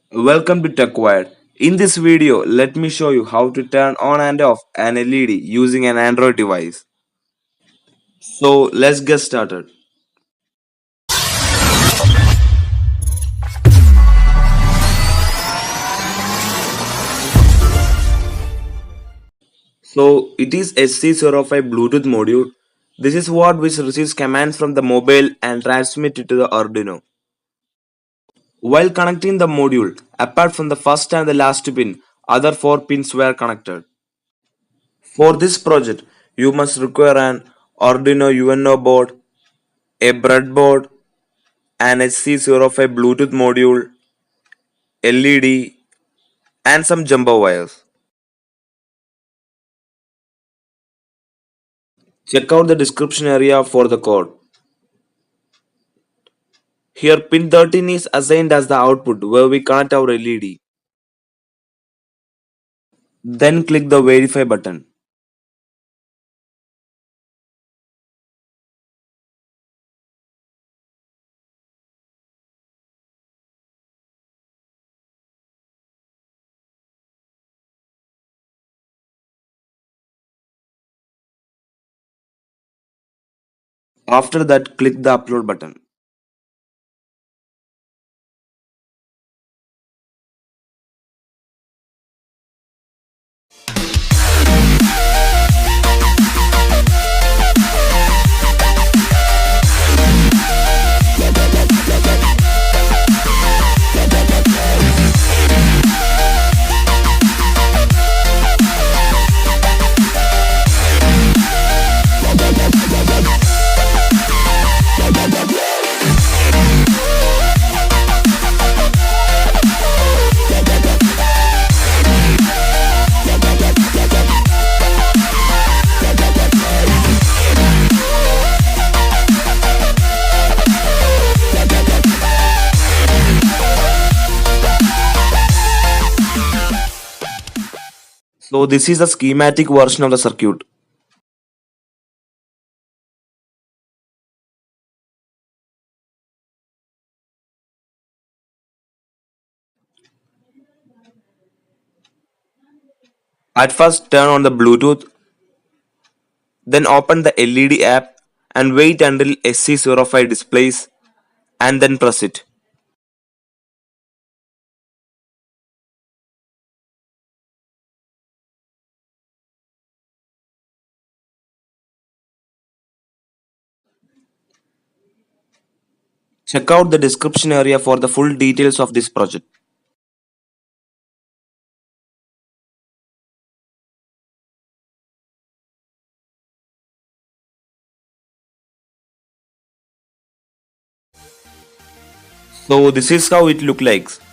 Welcome to TechWired. In this video, let me show you how to turn on and off an LED using an Android device. So let's get started. So it is SC05 Bluetooth module. This is what which receives commands from the mobile and transmit it to the Arduino. While connecting the module, apart from the first and the last pin, other 4 pins were connected. For this project, you must require an Arduino UNO board, a breadboard, an HC05 Bluetooth module, LED, and some jumper wires. Check out the description area for the code. Here pin 13 is assigned as the output where we connect our LED. Then click the verify button. After that, click the upload button. So this is the schematic version of the circuit. At first turn on the Bluetooth, then open the LED app and wait until SC05 displays and then press it. Check out the description area for the full details of this project. So this is how it looks like.